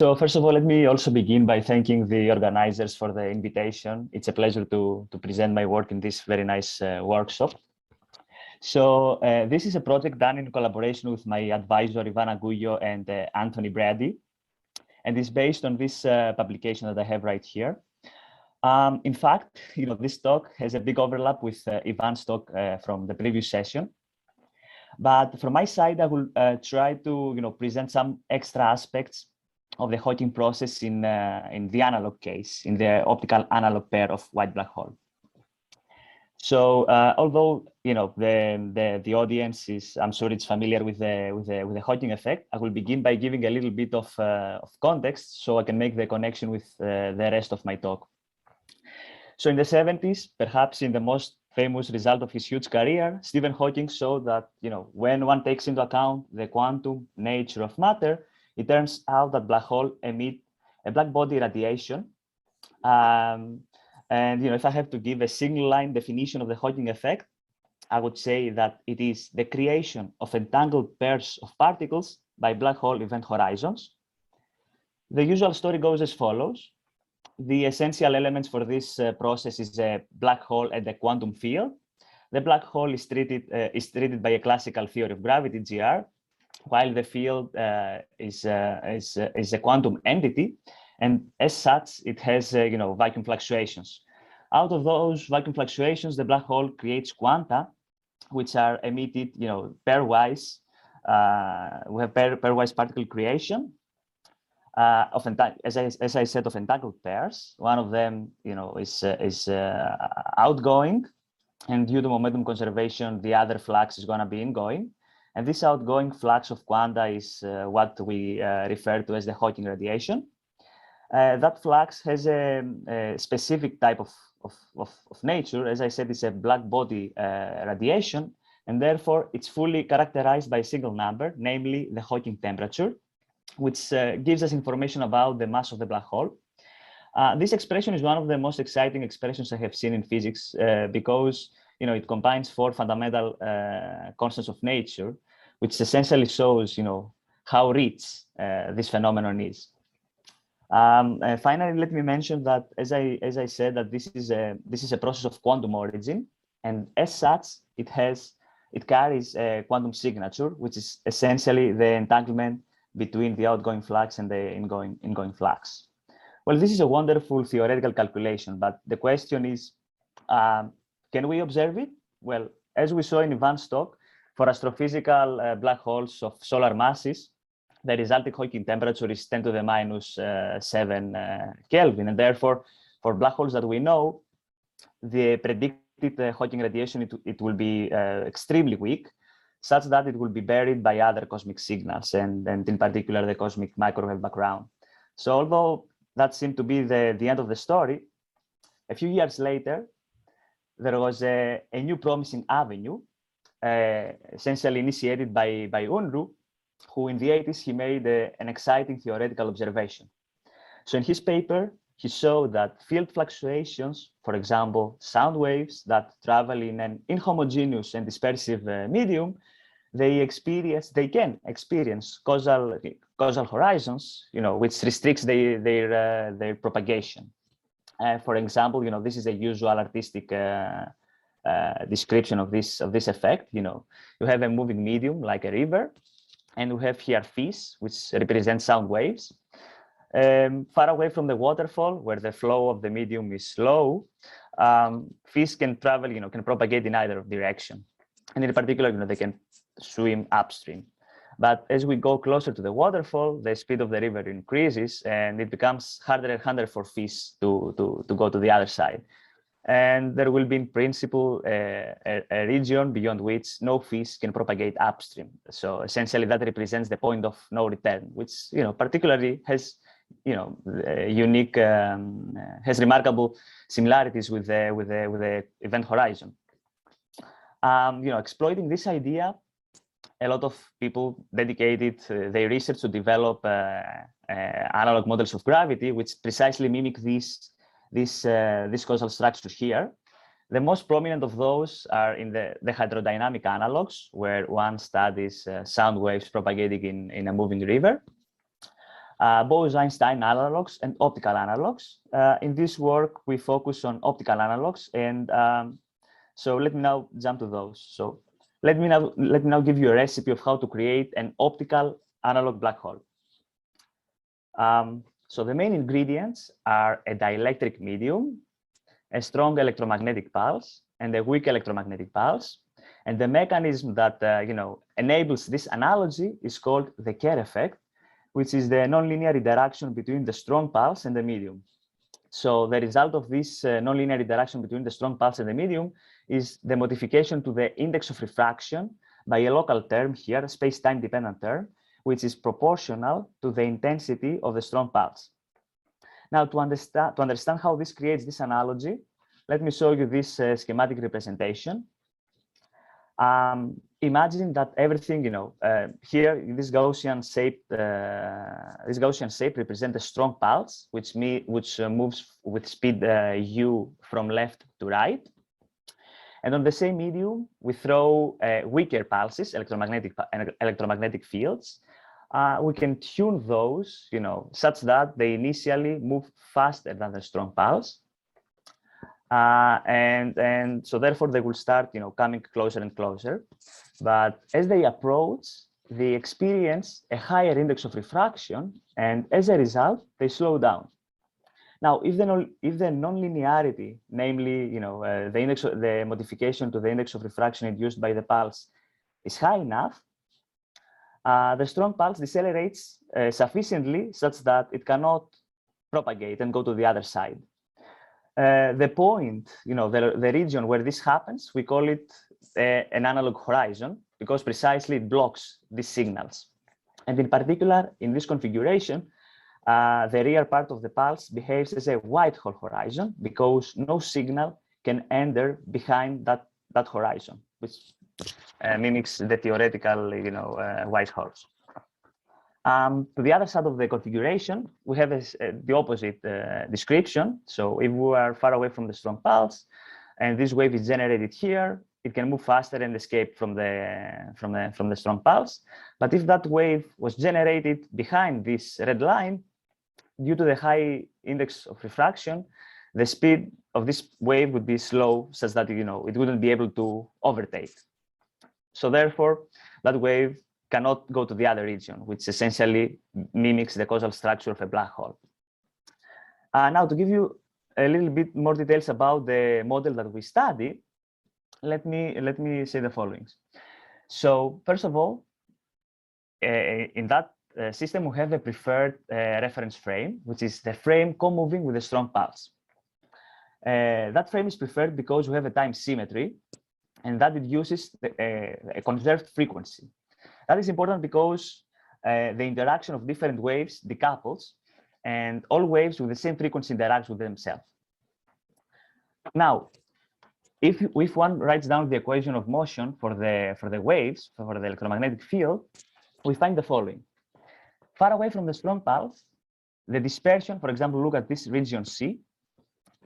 So first of all, let me also begin by thanking the organizers for the invitation. It's a pleasure to present my work in this very nice workshop. So this is a project done in collaboration with my advisor, Ivan Agujo and Anthony Brady, and it's based on this publication that I have right here. In fact, this talk has a big overlap with Ivan's talk from the previous session. But from my side, I will try to present some extra aspects of the Hawking process in the analog case, in the optical analog pair of white black hole. So although the audience is, I'm sure it's familiar with the Hawking effect, I will begin by giving a little bit of context so I can make the connection with the rest of my talk. So in the 70s, perhaps in the most famous result of his huge career, Stephen Hawking showed that when one takes into account the quantum nature of matter, it turns out that black holes emit a black body radiation. And if I have to give a single line definition of the Hawking effect, I would say that it is the creation of entangled pairs of particles by black hole event horizons. The usual story goes as follows. The essential elements for this process is a black hole and a quantum field. The black hole is treated by a classical theory of gravity, GR, while the field is a quantum entity, and as such, it has vacuum fluctuations. Out of those vacuum fluctuations, the black hole creates quanta, which are emitted pairwise. We have pairwise particle creation. As I said, of entangled pairs. One of them, is outgoing, and due to momentum conservation, the other flux is going to be ingoing. And this outgoing flux of quanta is what we refer to as the Hawking radiation. That flux has a specific type of nature. As I said, it's a black body radiation, and therefore it's fully characterized by a single number, namely the Hawking temperature, which gives us information about the mass of the black hole. This expression is one of the most exciting expressions I have seen in physics because it combines four fundamental constants of nature, which essentially shows how rich this phenomenon is. Finally, let me mention that as I said that this is a process of quantum origin, and as such it carries a quantum signature, which is essentially the entanglement between the outgoing flux and the ingoing flux. Well, this is a wonderful theoretical calculation, but the question is, can we observe it? Well, as we saw in Ivan's talk, for astrophysical black holes of solar masses, the resulting Hawking temperature is 10 to the minus 7 Kelvin, and therefore, for black holes that we know, the predicted Hawking radiation, it will be extremely weak, such that it will be buried by other cosmic signals, and in particular the cosmic microwave background. So although that seemed to be the end of the story, a few years later, there was a new promising avenue, essentially initiated by Unruh, who in the 80s, he made an exciting theoretical observation. So in his paper, he showed that field fluctuations, for example, sound waves that travel in an inhomogeneous and dispersive medium, they can experience causal horizons, which restricts their propagation. For example, this is a usual artistic description of this effect. You have a moving medium like a river, and we have here fish, which represent sound waves. Far away from the waterfall, where the flow of the medium is slow, fish can travel, can propagate in either direction. And in particular, they can swim upstream. But as we go closer to the waterfall, the speed of the river increases, and it becomes harder and harder for fish to go to the other side. And there will be, in principle, a region beyond which no fish can propagate upstream. So essentially, that represents the point of no return, which particularly has unique, has remarkable similarities with the event horizon. Exploiting this idea, a lot of people dedicated their research to develop analog models of gravity, which precisely mimic these causal structures here. The most prominent of those are in the hydrodynamic analogs, where one studies sound waves propagating in a moving river. Bose-Einstein analogs and optical analogs. In this work, we focus on optical analogs, and so let me now jump to those. So let me now give you a recipe of how to create an optical analog black hole. So the main ingredients are a dielectric medium, a strong electromagnetic pulse, and a weak electromagnetic pulse. And the mechanism that enables this analogy is called the Kerr effect, which is the nonlinear interaction between the strong pulse and the medium. So the result of this nonlinear interaction between the strong pulse and the medium is the modification to the index of refraction by a local term here, a space-time dependent term, which is proportional to the intensity of the strong pulse. Now, to understand how this creates this analogy, let me show you this schematic representation. Imagine that everything, here this Gaussian shape represents a strong pulse, which moves with speed u from left to right. And on the same medium, we throw weaker pulses, electromagnetic fields. We can tune those, such that they initially move faster than the strong pulse. And so therefore they will start, coming closer and closer. But as they approach, they experience a higher index of refraction, and as a result, they slow down. Now, if the nonlinearity, namely, the modification to the index of refraction induced by the pulse is high enough, the strong pulse decelerates sufficiently such that it cannot propagate and go to the other side. The point, the region where this happens, we call it an analog horizon, because precisely it blocks these signals. And in particular, in this configuration, the rear part of the pulse behaves as a white hole horizon, because no signal can enter behind that horizon, which mimics the theoretical, white holes. To the other side of the configuration, we have the opposite description. So if we are far away from the strong pulse, and this wave is generated here, it can move faster and escape from the strong pulse. But if that wave was generated behind this red line, due to the high index of refraction, the speed of this wave would be slow, such that it wouldn't be able to overtake. So therefore, that wave cannot go to the other region, which essentially mimics the causal structure of a black hole. Now, to give you a little bit more details about the model that we study, let me say the following. So first of all, in that system, we have a preferred reference frame, which is the frame co-moving with a strong pulse. That frame is preferred because we have a time symmetry, and that induces a conserved frequency. That is important because the interaction of different waves decouples, and all waves with the same frequency interact with themselves. Now, if one writes down the equation of motion for the waves, for the electromagnetic field, we find the following. Far away from the strong pulse, the dispersion, for example, look at this region C,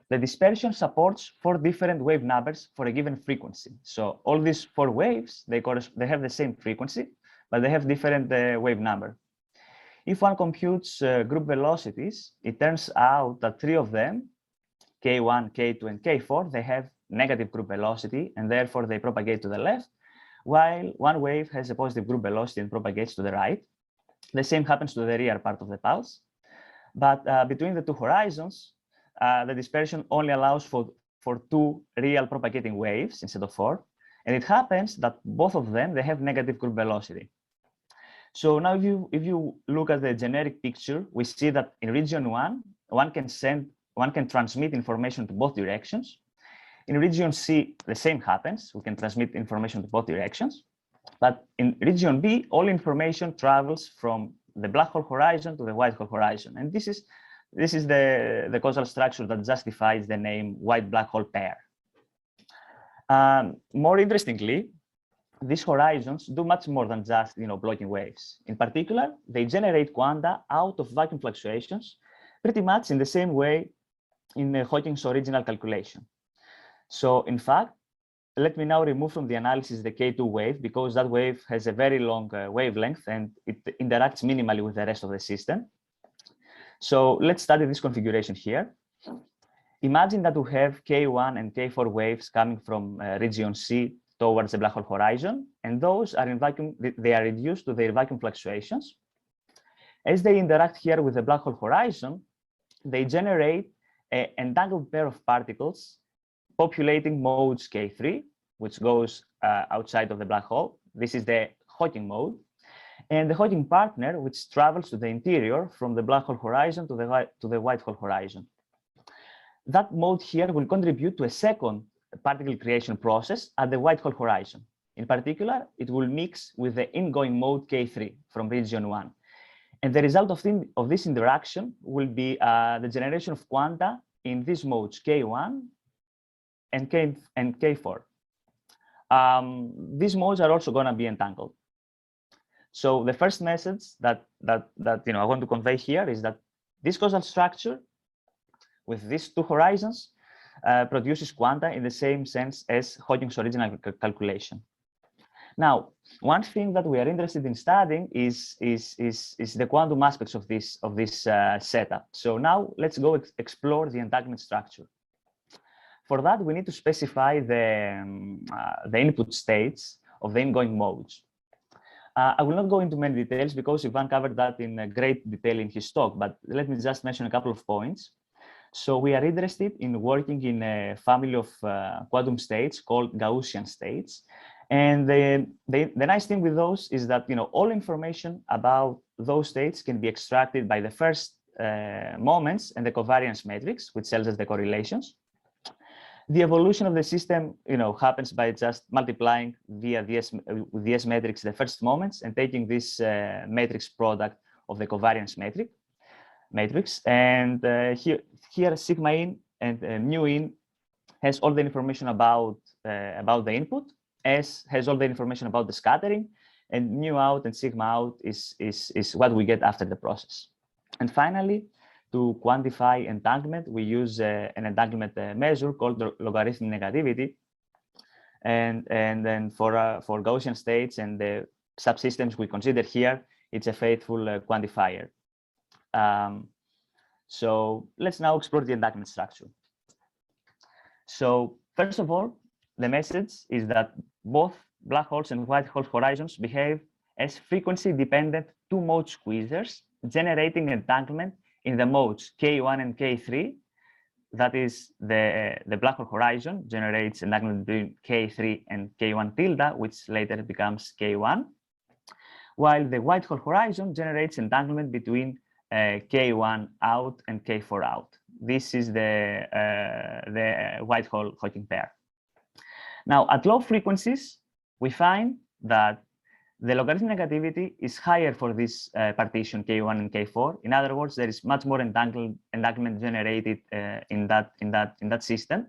the dispersion supports 4 different wave numbers for a given frequency. So all these 4 waves, they have the same frequency, but they have different wave number. If one computes group velocities, it turns out that 3 of them, K1, K2, and K4, they have negative group velocity, and therefore they propagate to the left, while one wave has a positive group velocity and propagates to the right. The same happens to the rear part of the pulse. But between the 2 horizons, the dispersion only allows for 2 real propagating waves instead of 4. And it happens that both of them, they have negative group velocity. So now if you look at the generic picture, we see that in region 1, one can transmit information to both directions. In region C, the same happens. We can transmit information to both directions. But in region B, all information travels from the black hole horizon to the white hole horizon. And this is the causal structure that justifies the name white black hole pair. More interestingly, these horizons do much more than just blocking waves. In particular, they generate quanta out of vacuum fluctuations, pretty much in the same way in Hawking's original calculation. So in fact, let me now remove from the analysis the K2 wave, because that wave has a very long wavelength and it interacts minimally with the rest of the system. So let's study this configuration here. Imagine that we have K1 and K4 waves coming from region C towards the black hole horizon, and those are in vacuum, they are reduced to their vacuum fluctuations. As they interact here with the black hole horizon, they generate an entangled pair of particles populating modes K3, which goes outside of the black hole. This is the Hawking mode. And the Hawking partner, which travels to the interior from the black hole horizon to the white hole horizon. That mode here will contribute to a second particle creation process at the white hole horizon. In particular, it will mix with the ingoing mode K3 from region 1. And the result of this interaction will be the generation of quanta in these modes K1 and K4. These modes are also going to be entangled. So the first message that I want to convey here is that this causal structure with these two horizons produces quanta in the same sense as Hawking's original calculation. Now, one thing that we are interested in studying is the quantum aspects of this setup. So now let's go explore the entanglement structure. For that, we need to specify the input states of the ingoing modes. I will not go into many details because Ivan covered that in great detail in his talk, but let me just mention a couple of points. So we are interested in working in a family of quantum states called Gaussian states. And the nice thing with those is that all information about those states can be extracted by the first moments and the covariance matrix, which tells us the correlations. The evolution of the system, happens by just multiplying via with the S matrix the first moments and taking this matrix product of the covariance matrix. And here sigma in and mu in has all the information about the input. S has all the information about the scattering, and mu out and sigma out is what we get after the process. And finally, to quantify entanglement, we use an entanglement measure called logarithmic negativity. And then for Gaussian states and the subsystems we consider here, it's a faithful quantifier. So let's now explore the entanglement structure. So first of all, the message is that both black holes and white hole horizons behave as frequency-dependent two-mode squeezers, generating entanglement in the modes K1 and K3. That is, the black hole horizon generates entanglement between K3 and K1 tilde, which later becomes K1, while the white hole horizon generates entanglement between K1 out and K4 out. This is the white hole Hawking pair. Now, at low frequencies, we find that the logarithmic negativity is higher for this partition K1 and K4. In other words, there is much more entanglement generated in that system.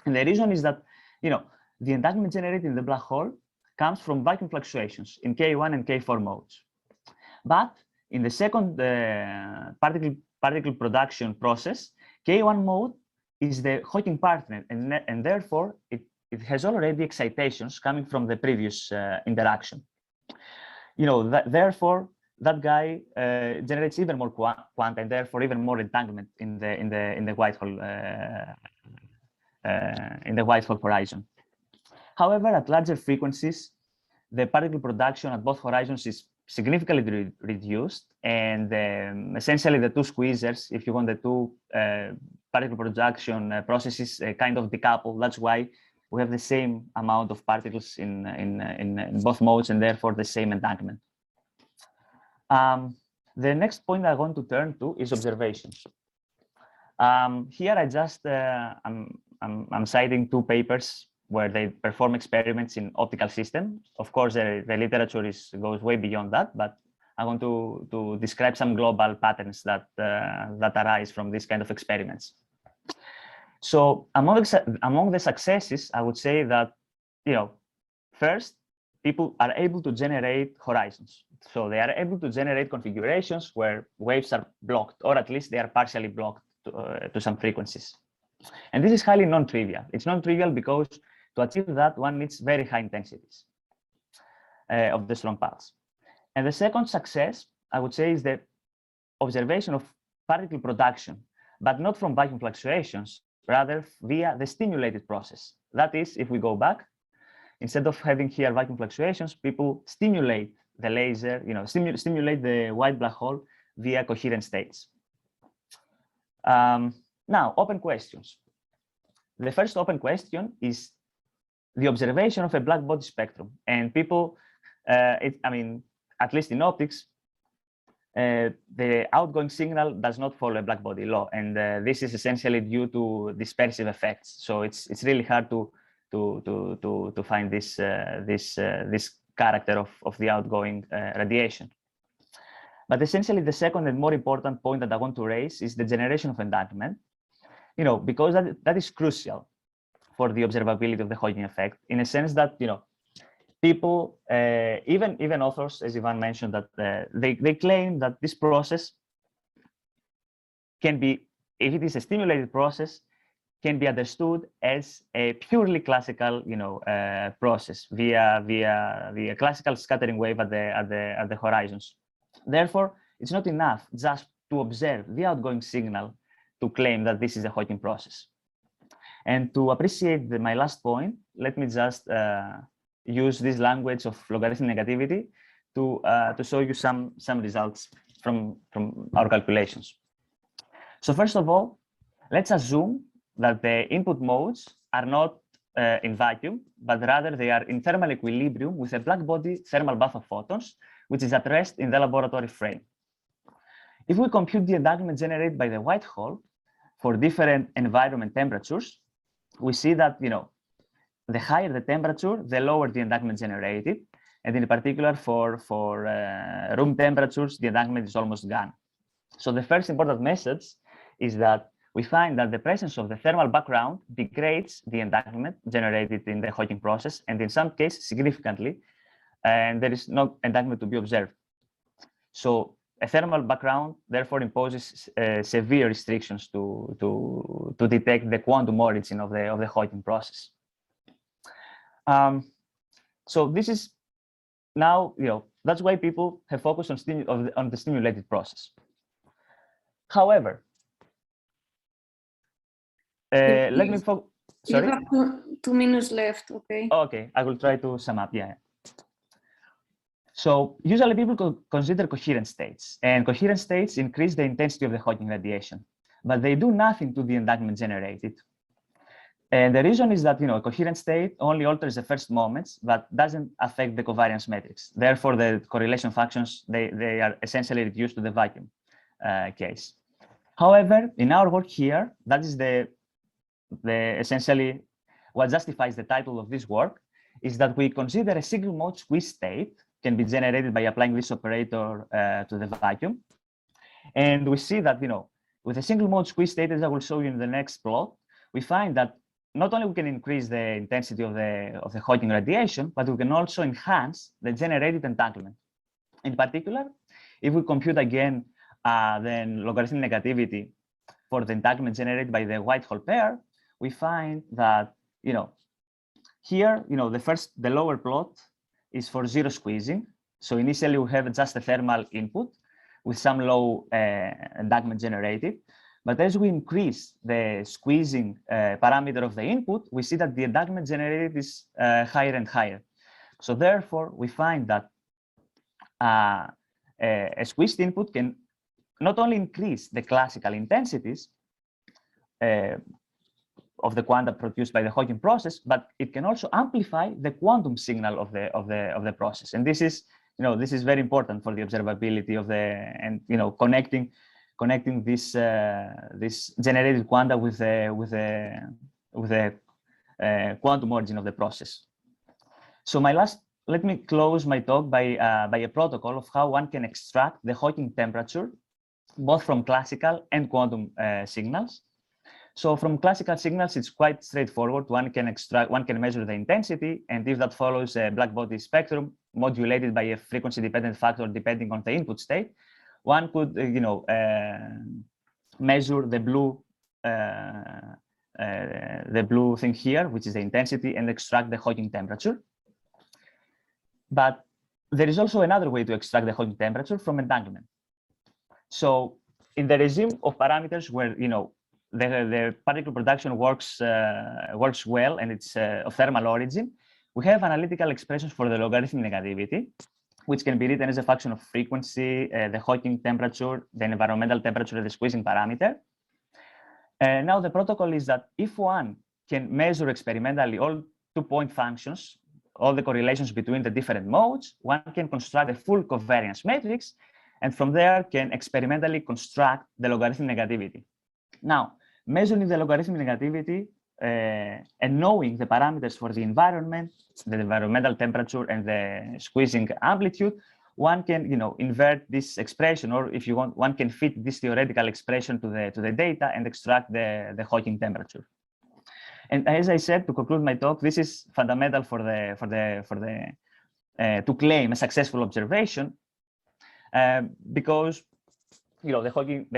And the reason is that the entanglement generated in the black hole comes from vacuum fluctuations in K1 and K4 modes. But in the second particle production process, K1 mode is the Hawking partner, and therefore it has already excitations coming from the previous interaction. Therefore, that guy generates even more quanta, and therefore even more entanglement in the white hole horizon. However, at larger frequencies, the particle production at both horizons is significantly reduced, and essentially the two squeezers, if you want, the two particle production processes kind of decouple. That's why we have the same amount of particles in both modes, and therefore the same entanglement. The next point I want to turn to is observations. Here I just I'm citing two papers where they perform experiments in optical systems. Of course, the literature goes way beyond that, but I want to describe some global patterns that arise from these kind of experiments. So among the successes, I would say that first, people are able to generate horizons. So they are able to generate configurations where waves are blocked, or at least they are partially blocked to some frequencies. And this is highly non-trivial. It's non-trivial because to achieve that, one needs very high intensities of the strong pulse. And the second success, I would say, is the observation of particle production, but not from vacuum fluctuations, rather via the stimulated process. That is, if we go back, instead of having here vacuum fluctuations, people stimulate the laser, stimulate the white black hole via coherent states. Now, open questions. The first open question is the observation of a black body spectrum. And people, at least in optics, the outgoing signal does not follow a black body law. And this is essentially due to dispersive effects. So it's really hard to find this character of the outgoing radiation. But essentially, the second and more important point that I want to raise is the generation of entanglement, because that is crucial for the observability of the Hawking effect, in a sense that, people, even authors, as Ivan mentioned, that they claim that this process can be, if it is a stimulated process, can be understood as a purely classical, process via classical scattering wave at the horizons. Therefore, it's not enough just to observe the outgoing signal to claim that this is a Hawking process. And to appreciate my last point, let me just use this language of logarithmic negativity to show you some results from our calculations. So first of all, let's assume that the input modes are not in vacuum, but rather they are in thermal equilibrium with a black body thermal bath of photons, which is at rest in the laboratory frame. If we compute the entanglement generated by the white hole for different environment temperatures, we see that the higher the temperature, the lower the entanglement generated, and in particular for room temperatures, the entanglement is almost gone. So the first important message is that we find that the presence of the thermal background degrades the entanglement generated in the Hawking process, and in some cases significantly, and there is no entanglement to be observed. So a thermal background therefore imposes severe restrictions to detect the quantum origin of the Hawking process. So this is now, that's why people have focused on the stimulated process. However, let me focus. Sorry? You have 2 minutes left, okay? Okay, I will try to sum up, yeah. So usually people consider coherent states, and coherent states increase the intensity of the Hawking radiation, but they do nothing to the entanglement generated. And the reason is that, a coherent state only alters the first moments, but doesn't affect the covariance metrics. Therefore, the correlation functions, they are essentially reduced to the vacuum case. However, in our work here, that is essentially what justifies the title of this work, is that we consider a single mode squeeze state can be generated by applying this operator to the vacuum. And we see that, with a single mode squeeze state, as I will show you in the next plot, we find that not only we can increase the intensity of the Hawking radiation, but we can also enhance the generated entanglement. In particular, if we compute again then logarithmic negativity for the entanglement generated by the white hole pair, we find that here the lower plot is for zero squeezing. So initially we have just a thermal input with some low entanglement generated. But as we increase the squeezing parameter of the input, we see that the entanglement generated is higher and higher. So therefore, we find that a squeezed input can not only increase the classical intensities of the quanta produced by the Hawking process, but it can also amplify the quantum signal of the process. And this is very important for the observability of connecting this generated quanta with the quantum origin of the process. So let me close my talk by a protocol of how one can extract the Hawking temperature, both from classical and quantum signals. So from classical signals, it's quite straightforward. One can measure the intensity, and if that follows a black body spectrum modulated by a frequency-dependent factor depending on the input state, one could, measure the blue thing here, which is the intensity, and extract the Hawking temperature. But there is also another way to extract the Hawking temperature from entanglement. So in the regime of parameters where the particle production works well and it's of thermal origin, we have analytical expressions for the logarithmic negativity, which can be written as a function of frequency, the Hawking temperature, the environmental temperature, the squeezing parameter. Now the protocol is that if one can measure experimentally all 2-point functions, all the correlations between the different modes, one can construct a full covariance matrix, and from there can experimentally construct the logarithmic negativity. Now, measuring the logarithmic negativity and knowing the parameters for the environment, the environmental temperature, and the squeezing amplitude, one can invert this expression, or if you want, one can fit this theoretical expression to the data and extract the Hawking temperature. And as I said, to conclude my talk, this is fundamental to claim a successful observation, because the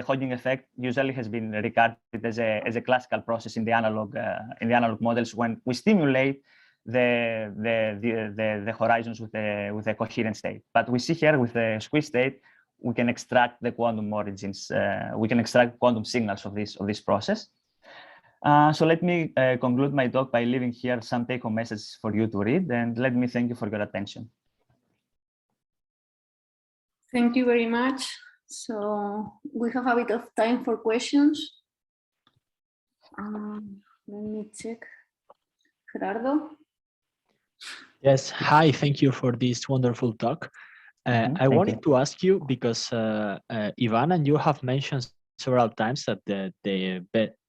Hawking effect usually has been regarded as a classical process in the analog models when we stimulate the horizons with a coherent state. But we see here with the squeeze state, we can extract the quantum origins. We can extract quantum signals of this process. So let me conclude my talk by leaving here some take-home messages for you to read, and let me thank you for your attention. Thank you very much. So we have a bit of time for questions. Let me check. Gerardo? Yes, hi, thank you for this wonderful talk. I wanted to ask you, because Ivan and you have mentioned several times that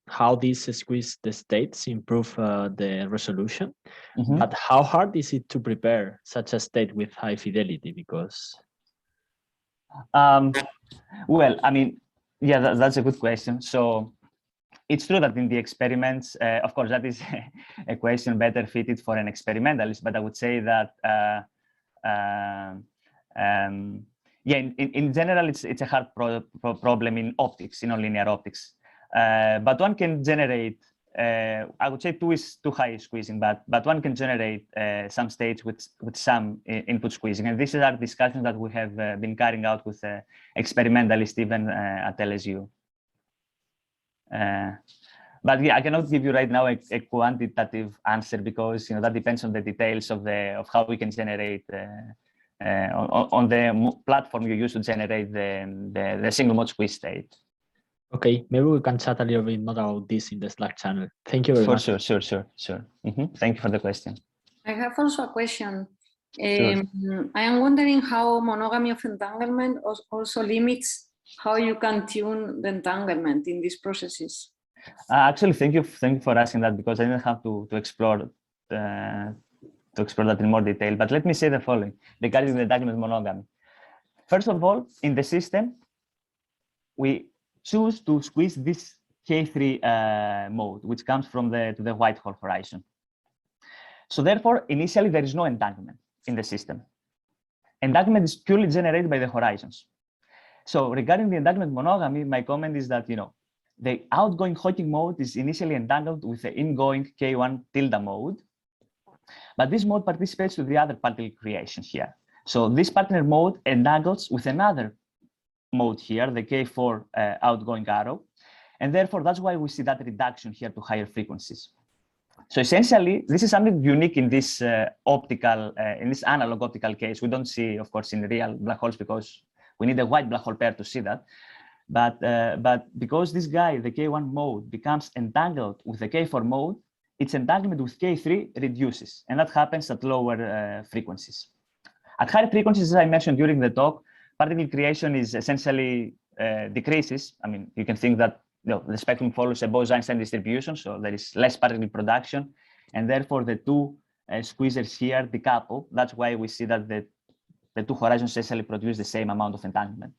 how these squeeze the states improve the resolution, but how hard is it to prepare such a state with high fidelity? Because well, I mean, yeah, that's a good question. So it's true that in the experiments, of course, that is a question better fitted for an experimentalist, but I would say that, yeah, in general, it's a hard problem in optics, in nonlinear optics. But one can generate, I would say 2 is too high squeezing, but one can generate some states with some input squeezing. And these are discussions that we have been carrying out with experimentalists even at LSU. But yeah, I cannot give you right now a quantitative answer, because that depends on the details of how we can generate on the platform you use to generate the single mode squeeze state. Okay, maybe we can chat a little bit more about this in the Slack channel. Thank you very much. Sure. Thank you for the question. I have also a question. Sure. I am wondering how monogamy of entanglement also limits how you can tune the entanglement in these processes. Actually, thank you for asking that, because I didn't have to explore that in more detail. But let me say the following regarding the entanglement monogamy. First of all, in the system, we choose to squeeze this K3 mode, which comes from the Whitehall horizon. So therefore, initially, there is no entanglement in the system. Entanglement is purely generated by the horizons. So regarding the entanglement monogamy, my comment is that the outgoing Hawking mode is initially entangled with the ingoing K1 tilde mode, but this mode participates to the other particle creation here. So this partner mode entangles with another mode here, the K4 outgoing arrow, and therefore that's why we see that reduction here to higher frequencies. So essentially, this is something unique in this in this analog optical case. We don't see, of course, in real black holes, because we need a white black hole pair to see that. But because this guy, the K1 mode, becomes entangled with the K4 mode, its entanglement with K3 reduces, and that happens at lower frequencies. At higher frequencies, as I mentioned during the talk, particle creation is essentially decreases. I mean, you can think that the spectrum follows a Bose-Einstein distribution, so there is less particle production, and therefore the two squeezers here decouple. That's why we see that the two horizons essentially produce the same amount of entanglement.